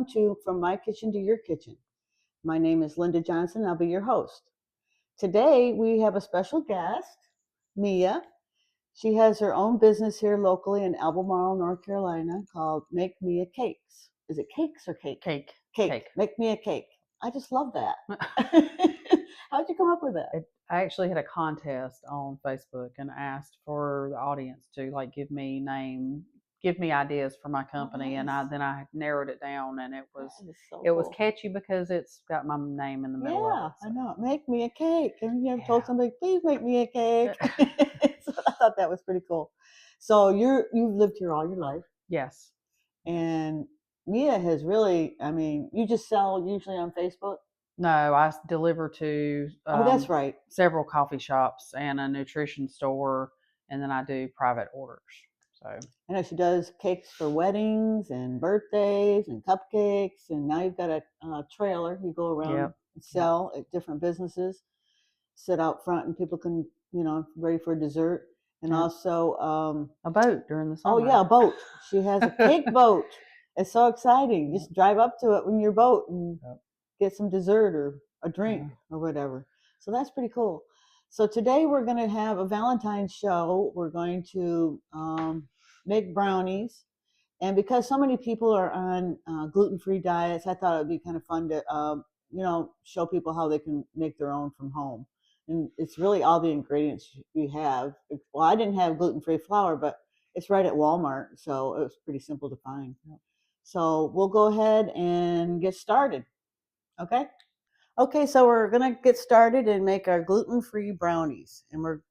welcome to From My Kitchen to Your Kitchen. My name is Linda Johnson. I'll be your host. Today we have a special guest, Mia. She has her own business here locally in Albemarle, North Carolina called Make Mia Cakes. Is it cakes or cake? Cake. Cake. Make me a cake. I just love that. How'd you come up with that? I actually had a contest on Facebook and asked for the audience to give me ideas for my company, and nice. then I narrowed it down, and it was So was cool. catchy because it's got my name in the middle of it. Yeah, I know. Make me a cake. Have you ever told somebody, please make me a cake? So I thought that was pretty cool. So you've lived here all your life. Yes. And Mia has really, you just sell usually on Facebook? No, I deliver to that's right. several coffee shops and a nutrition store, and then I do private orders. So I know she does cakes for weddings and birthdays and cupcakes, and now you've got a trailer. You go around and sell at different businesses, sit out front, and people can, ready for dessert. And also a boat during the summer. Oh yeah, a boat. She has a cake boat. It's so exciting. Just drive up to it in your boat and get some dessert or a drink or whatever. So that's pretty cool. So today we're going to have a Valentine show. We're going to make brownies. And because so many people are on gluten-free diets, I thought it would be kind of fun to, show people how they can make their own from home. And it's really all the ingredients you have. Well, I didn't have gluten-free flour, but it's right at Walmart, so it was pretty simple to find. So we'll go ahead and get started. Okay? Okay, so we're going to get started and make our gluten-free brownies. And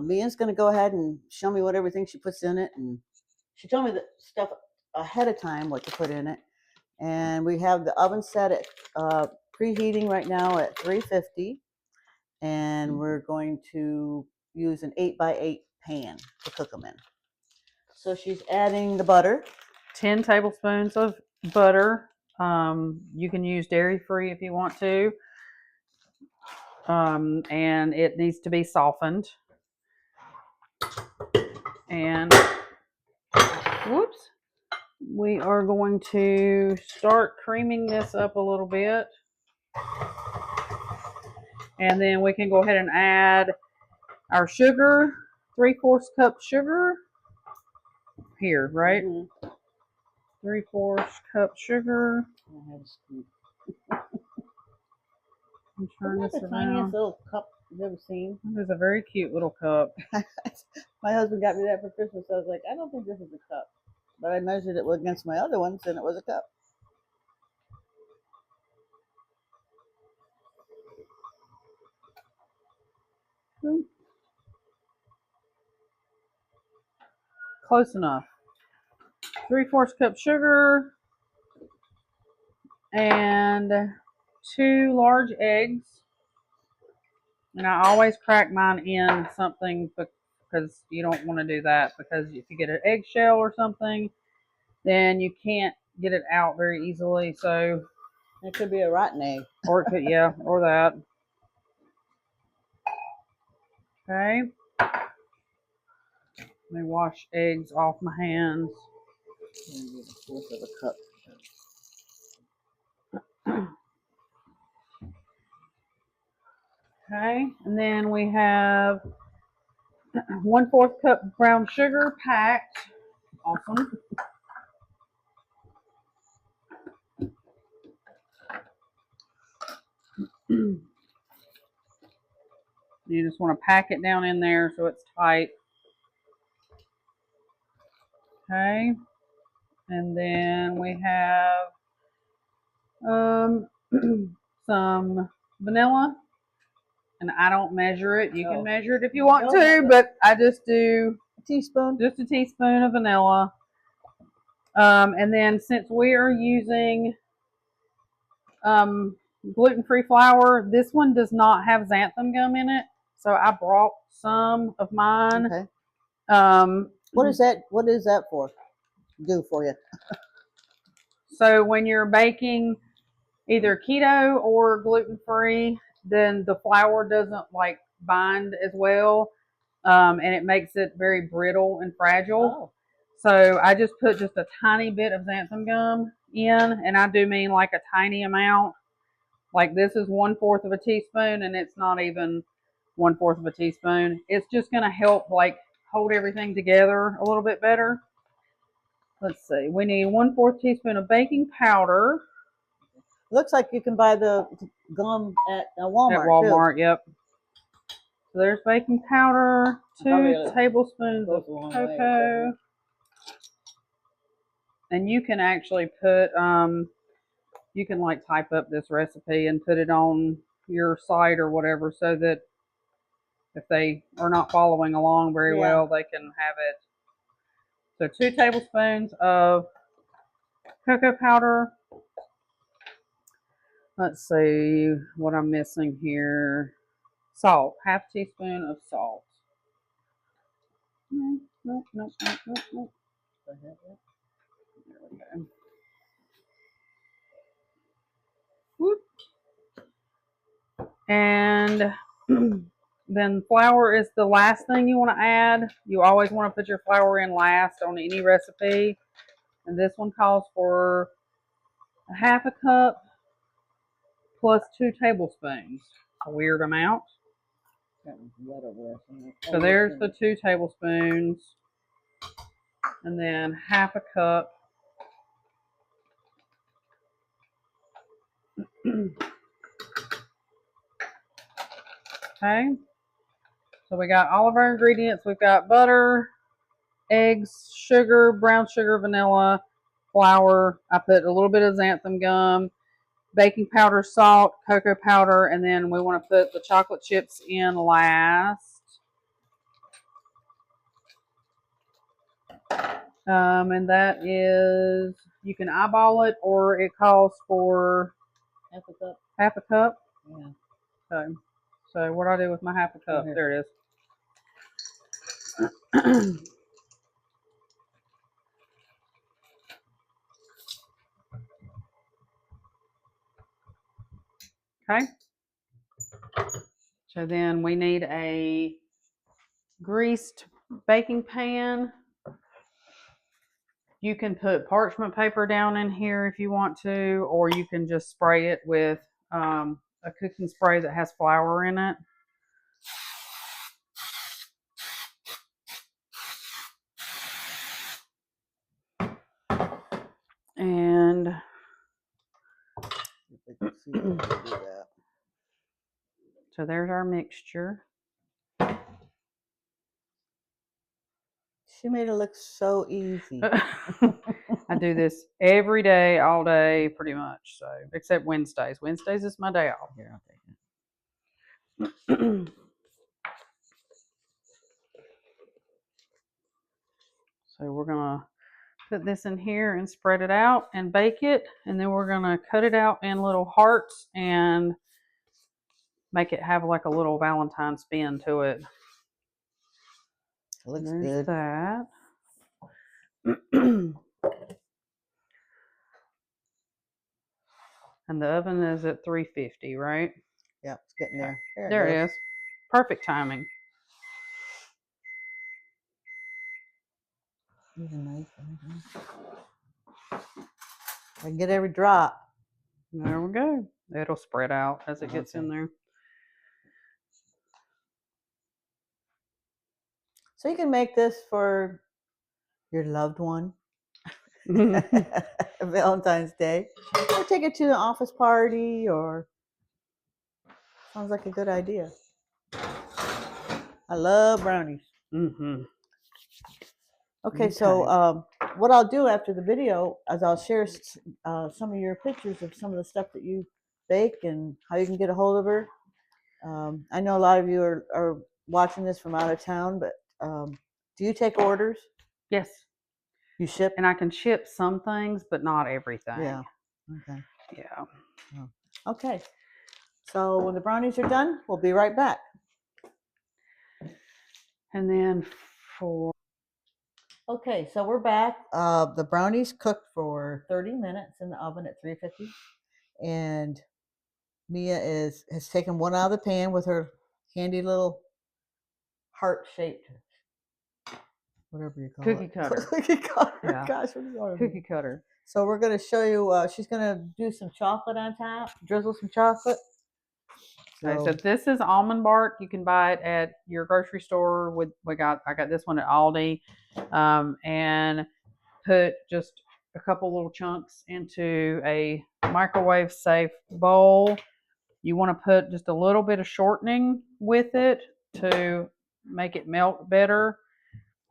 Mia's going to go ahead and show me what everything she puts in it. And she told me the stuff ahead of time, what to put in it. And we have the oven set at preheating right now at 350. And we're going to use an 8x8 pan to cook them in. So she's adding the butter. 10 tablespoons of butter. You can use dairy-free if you want to. And it needs to be softened. And, whoops, we are going to start creaming this up a little bit. And then we can go ahead and add our sugar, 3/4 cup sugar. Here, right? Mm-hmm. 3/4 cup sugar. I'm turning this around. Tiniest little cup you've ever seen. It is a very cute little cup. My husband got me that for Christmas. I was like, I don't think this is a cup. But I measured it against my other ones, and it was a cup. Close enough. 3/4 cup sugar and 2 large eggs. And I always crack mine in something because you don't want to do that, because if you get an eggshell or something, then you can't get it out very easily. So it could be a rotten egg. Or it could, or that. Okay. Let me wash eggs off my hands. Okay, and then we have 1/4 cup brown sugar packed. Awesome. You just want to pack it down in there so it's tight. Okay, and then we have some vanilla, and I don't measure it. You can measure it if you want to, but I just do just a teaspoon of vanilla. And then since we are using gluten-free flour, this one does not have xanthan gum in it, so I brought some of mine. Okay. What is that for? Do for you? So when you're baking either keto or gluten-free, then the flour doesn't bind as well, and it makes it very brittle and fragile. So I just put just a tiny bit of xanthan gum in, and I do mean like a tiny amount. Like this is 1/4 of a teaspoon, and it's not even 1/4 of a teaspoon. It's just going to help like hold everything together a little bit better. Let's see. We need 1/4 teaspoon of baking powder. Looks like you can buy the gum at Walmart. At Walmart, too. Yep. So there's baking powder, 2 tablespoons of cocoa. And you can actually put, you can like type up this recipe and put it on your site or whatever so that if they are not following along very well, they can have it. So 2 tablespoons of cocoa powder. Let's see what I'm missing here. Salt, 1/2 teaspoon of salt. Nope. There we go. Whoop. And then flour is the last thing you want to add. You always want to put your flour in last on any recipe. And this one calls for 1/2 cup plus 2 tablespoons. A weird amount. So there's the 2 tablespoons. And then 1/2 cup. Okay. So we got all of our ingredients. We've got butter, eggs, sugar, brown sugar, vanilla, flour. I put a little bit of xanthan gum, baking powder, salt, cocoa powder, and then we want to put the chocolate chips in last. And that is, you can eyeball it, or it calls for 1/2 cup. 1/2 cup. Yeah. So what do I do with my 1/2 cup? There it is. Okay. So then we need a greased baking pan. You can put parchment paper down in here if you want to, or you can just spray it with a cooking spray that has flour in it. And so there's our mixture. She made it look so easy. I do this every day, all day, pretty much. So, except Wednesdays. Wednesdays is my day off. Here, I'll take it. So we're gonna put this in here and spread it out and bake it, and then we're gonna cut it out in little hearts and make it have like a little Valentine spin to it. It looks There's good. That. And the oven is at 350, right? Yeah, it's getting there. There it is. Perfect timing. Nice. I can get every drop. There we go. It'll spread out as it gets in there. So you can make this for your loved one. Valentine's Day, or take it to an office party, or sounds like a good idea. I love brownies. Okay, so what I'll do after the video is I'll share some of your pictures of some of the stuff that you bake and how you can get a hold of her. I know a lot of you are watching this from out of town, but do you take orders? Yes. You ship? And I can ship some things, but not everything. Yeah. Okay. Yeah. Oh. Okay. So when the brownies are done, we'll be right back. And then Okay, so we're back. The brownies cooked for 30 minutes in the oven at 350. And Mia has taken one out of the pan with her handy little heart-shaped whatever you call Cookie it. cutter. Cookie cutter. Yeah. Gosh, what is wrong? Cookie cutter. So we're going to show you, she's going to do some chocolate on top, drizzle some chocolate. Okay, so this is almond bark. You can buy it at your grocery store. I got this one at Aldi, and put just a couple little chunks into a microwave safe bowl. You want to put just a little bit of shortening with it to make it melt better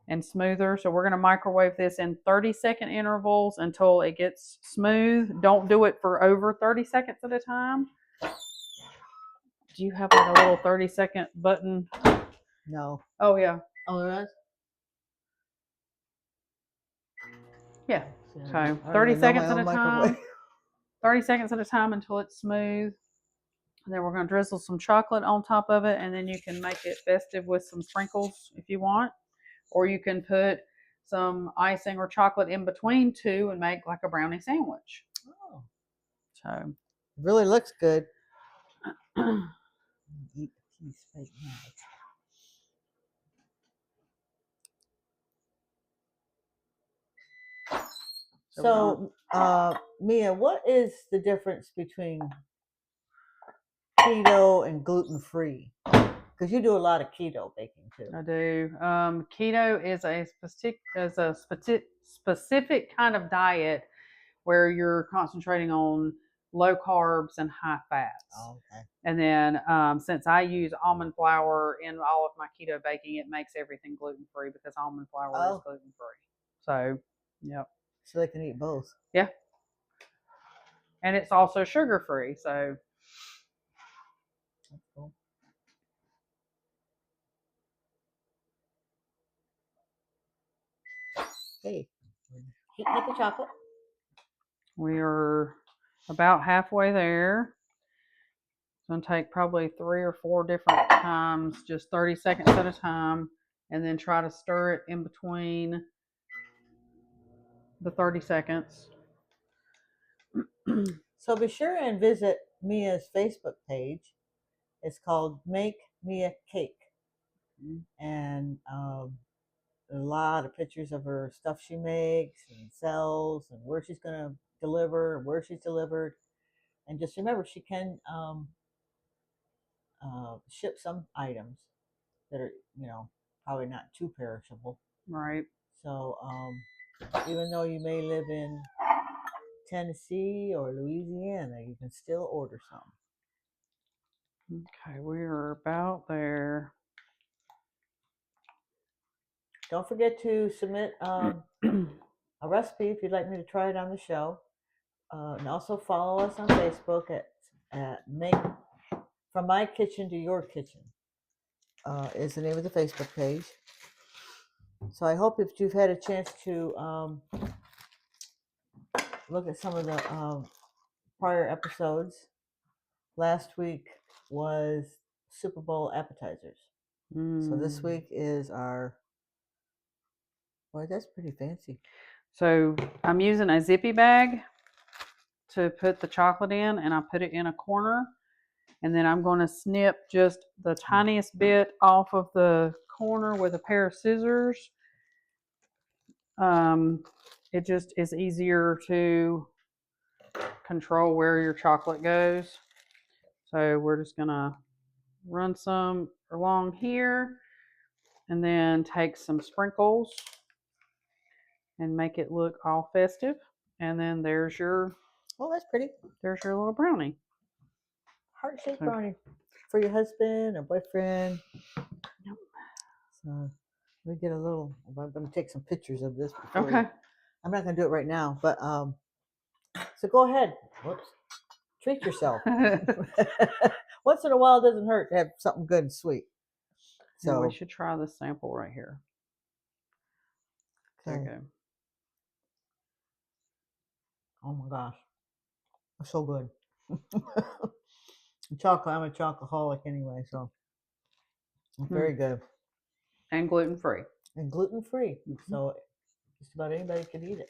and smoother. So we're going to microwave this in 30-second intervals until it gets smooth. Don't do it for over 30 seconds at a time. Do you have like a little 30-second button? No. Oh, yeah. Oh, there is? Yeah. So 30 seconds at a time. 30 seconds at a time until it's smooth. And then we're going to drizzle some chocolate on top of it, and then you can make it festive with some sprinkles if you want. Or you can put some icing or chocolate in between two and make like a brownie sandwich. Oh. So it really looks good. Eat a piece right now. So, Mia, what is the difference between keto and gluten-free? Because you do a lot of keto baking too. I do. Keto is a specific kind of diet where you're concentrating on low carbs and high fats. Oh, okay. And then since I use almond flour in all of my keto baking, it makes everything gluten-free because almond flour is gluten-free. So, yep. So they can eat both. Yeah. And it's also sugar-free, so. That's cool. Okay. Heating up the chocolate. We are about halfway there. It's going to take probably 3 or 4 different times, just 30 seconds at a time, and then try to stir it in between the 30 seconds. So be sure and visit Mia's Facebook page. It's called Make Mia Cake. And a lot of pictures of her stuff she makes and sells and where she's going to deliver, where she's delivered. And just remember, she can ship some items that are, probably not too perishable. Right. So even though you may live in Tennessee or Louisiana, you can still order some. Okay, we are about there. Don't forget to submit a recipe if you'd like me to try it on the show. And also follow us on Facebook at Make From My Kitchen to Your Kitchen is the name of the Facebook page. So I hope if you've had a chance to look at some of the prior episodes. Last week was Super Bowl appetizers. So this week is our, boy, that's pretty fancy. So I'm using a zippy bag to put the chocolate in, and I put it in a corner, and then I'm going to snip just the tiniest bit off of the corner with a pair of scissors. It just is easier to control where your chocolate goes. So we're just going to run some along here and then take some sprinkles and make it look all festive. And then there's your, oh, that's pretty. There's your little brownie. Heart-shaped brownie for your husband or boyfriend. Yep. So let me get a little, I'm going to take some pictures of this. Okay. I'm not going to do it right now, but so go ahead. Whoops. Treat yourself. Once in a while, it doesn't hurt to have something good and sweet. So we should try this sample right here. Okay. There you go. Oh my gosh. It's so good. Chocolate, I'm a chocoholic anyway, so it's very good. And gluten-free. And gluten-free. So just about anybody can eat it.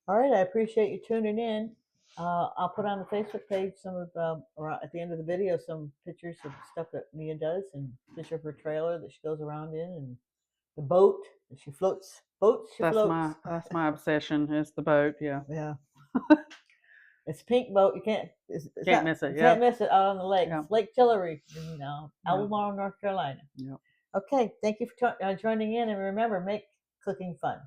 All right, I appreciate you tuning in. I'll put on the Facebook page some of, or at the end of the video, some pictures of stuff that Mia does and picture of her trailer that she goes around in and the boat. She floats. Boats. She floats. That's my obsession is the boat. Yeah. Yeah. It's a pink boat. You can't Miss it. You can't miss it out on the lake. Yeah. It's Lake Tillery, Albemarle, Yeah. North Carolina. Yeah. Okay, thank you for joining in, and remember, make cooking fun.